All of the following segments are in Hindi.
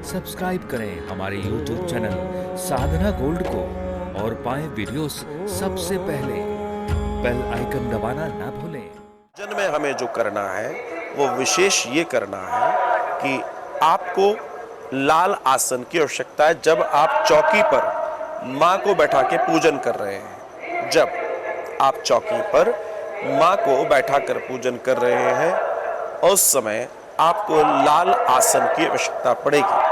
सब्सक्राइब करें हमारे YouTube चैनल साधना गोल्ड को और पाएं वीडियोस सबसे पहले। बेल आइकन दबाना ना भूलें। जन्म में हमें जो करना है वो विशेष ये करना है कि आपको लाल आसन की आवश्यकता है। जब आप चौकी पर माँ को बैठा के पूजन कर रहे हैं, जब आप चौकी पर माँ को बैठा कर पूजन कर रहे हैं, उस समय आपको लाल आसन की आवश्यकता पड़ेगी।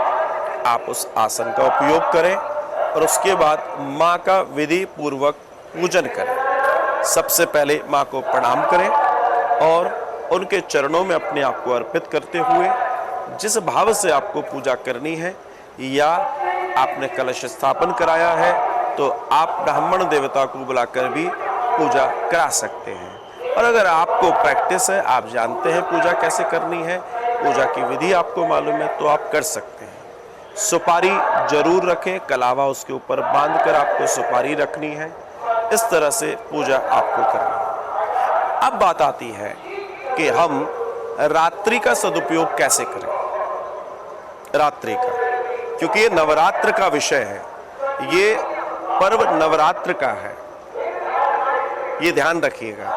आप उस आसन का उपयोग करें और उसके बाद माँ का विधि पूर्वक पूजन करें। सबसे पहले माँ को प्रणाम करें और उनके चरणों में अपने आप को अर्पित करते हुए जिस भाव से आपको पूजा करनी है, या आपने कलश स्थापन कराया है तो आप ब्राह्मण देवता को बुलाकर भी पूजा करा सकते हैं। और अगर आपको प्रैक्टिस है, आप जानते हैं पूजा कैसे करनी है, पूजा की विधि आपको मालूम है, तो आप कर सकते हैं। सुपारी जरूर रखें, कलावा उसके ऊपर बांधकर आपको सुपारी रखनी है। इस तरह से पूजा आपको करनी है। अब बात आती है कि हम रात्रि का सदुपयोग कैसे करें। रात्रि का, क्योंकि ये नवरात्र का विषय है, ये पर्व नवरात्र का है, ये ध्यान रखिएगा।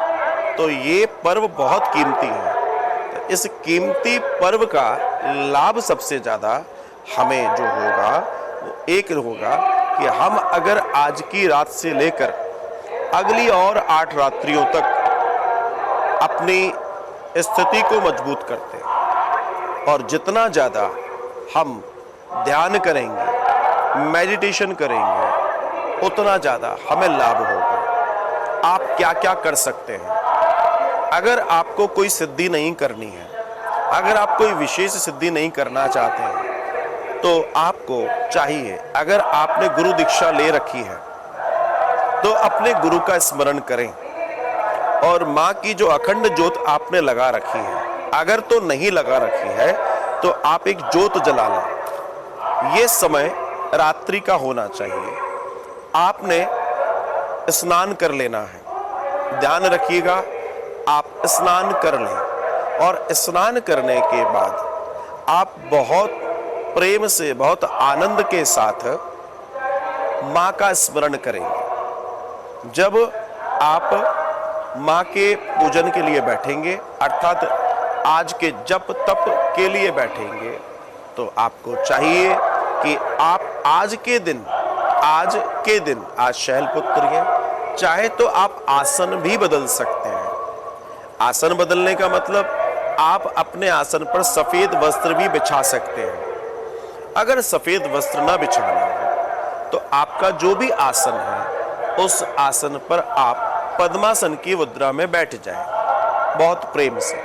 तो ये पर्व बहुत कीमती है। तो इस कीमती पर्व का लाभ सबसे ज़्यादा हमें जो होगा वो एक होगा कि हम अगर आज की रात से लेकर अगली और 8 रात्रियों तक अपनी स्थिति को मजबूत करते हैं, और जितना ज़्यादा हम ध्यान करेंगे, मेडिटेशन करेंगे, उतना ज़्यादा हमें लाभ होगा। आप क्या क्या कर सकते हैं? अगर आपको कोई सिद्धि नहीं करनी है, अगर आप कोई विशेष सिद्धि नहीं करना चाहते हैं, तो आपको चाहिए, अगर आपने गुरु दीक्षा ले रखी है तो अपने गुरु का स्मरण करें, और माँ की जो अखंड ज्योत आपने लगा रखी है, अगर तो नहीं लगा रखी है तो आप एक ज्योत जला लें। ये समय रात्रि का होना चाहिए। आपने स्नान कर लेना है। ध्यान रखिएगा, आप स्नान कर लें और स्नान करने के बाद आप बहुत प्रेम से, बहुत आनंद के साथ माँ का स्मरण करेंगे। जब आप माँ के पूजन के लिए बैठेंगे, अर्थात आज के जप तप के लिए बैठेंगे, तो आपको चाहिए कि आप आज के दिन आज शैलपुत्री है, चाहे तो आप आसन भी बदल सकते हैं। आसन बदलने का मतलब आप अपने आसन पर सफेद वस्त्र भी बिछा सकते हैं। अगर सफेद वस्त्र ना बिछाना हो तो आपका जो भी आसन है, उस आसन पर आप पद्मासन की मुद्रा में बैठ जाएं, बहुत प्रेम से।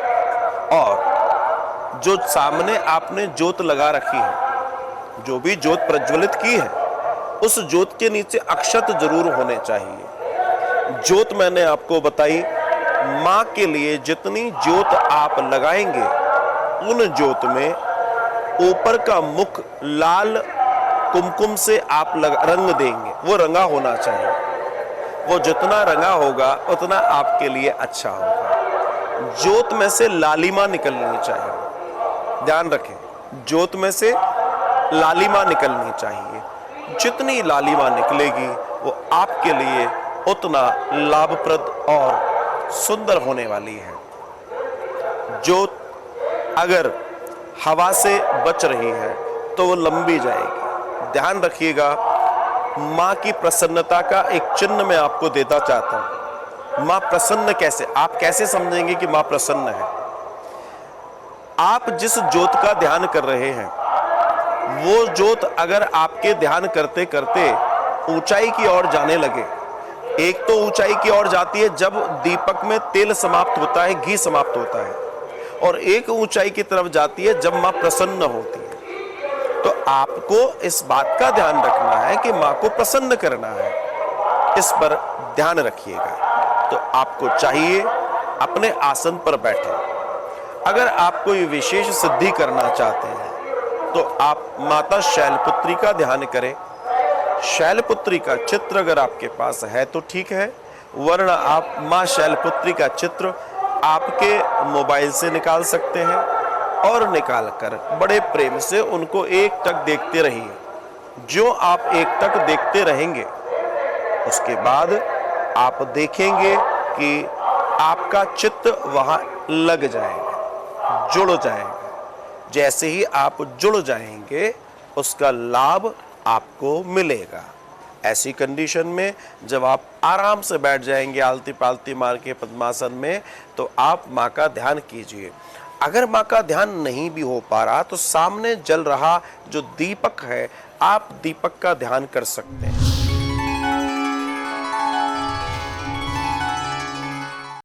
और जो सामने आपने ज्योत लगा रखी है, जो भी ज्योत प्रज्वलित की है, उस ज्योत के नीचे अक्षत जरूर होने चाहिए। ज्योत मैंने आपको बताई, माँ के लिए जितनी ज्योत आप लगाएंगे, उन ज्योत में ऊपर का मुख लाल कुमकुम से आप रंग देंगे, वो रंगा होना चाहिए। वो जितना रंगा होगा उतना आपके लिए अच्छा होगा। ज्योत में से लालिमा निकलनी चाहिए। ध्यान रखें, ज्योत में से लालिमा निकलनी चाहिए। जितनी लालिमा निकलेगी वो आपके लिए उतना लाभप्रद और सुंदर होने वाली है। ज्योत अगर हवा से बच रही है तो वो लंबी जाएगी। ध्यान रखिएगा, माँ की प्रसन्नता का एक चिन्ह मैं आपको देना चाहता हूँ। माँ प्रसन्न कैसे, आप कैसे समझेंगे कि माँ प्रसन्न है? आप जिस ज्योत का ध्यान कर रहे हैं, वो ज्योत अगर आपके ध्यान करते करते ऊंचाई की ओर जाने लगे, एक तो ऊंचाई की ओर जाती है जब दीपक में तेल समाप्त होता है, घी समाप्त होता है, और एक ऊंचाई की तरफ जाती है जब माँ प्रसन्न होती है। तो आपको इस बात का ध्यान रखना है कि माँ को प्रसन्न करना है, इस पर ध्यान रखिएगा। तो आपको चाहिए अपने आसन पर बैठे। अगर आप कोई विशेष सिद्धि करना चाहते हैं तो आप माता शैलपुत्री का ध्यान करें। शैलपुत्री का चित्र अगर आपके पास है तो ठीक है, वरना आप माँ शैलपुत्री का चित्र आपके मोबाइल से निकाल सकते हैं और निकालकर बड़े प्रेम से उनको एकटक देखते रहिए। जो आप एकटक देखते रहेंगे उसके बाद आप देखेंगे कि आपका चित्त वहां लग जाएगा, जुड़ जाएगा। जैसे ही आप जुड़ जाएंगे उसका लाभ आपको मिलेगा। ऐसी कंडीशन में जब आप आराम से बैठ जाएंगे आलती पालती मार के पद्मासन में, तो आप माँ का ध्यान कीजिए। अगर माँ का ध्यान नहीं भी हो पा रहा तो सामने जल रहा जो दीपक है, आप दीपक का ध्यान कर सकते हैं।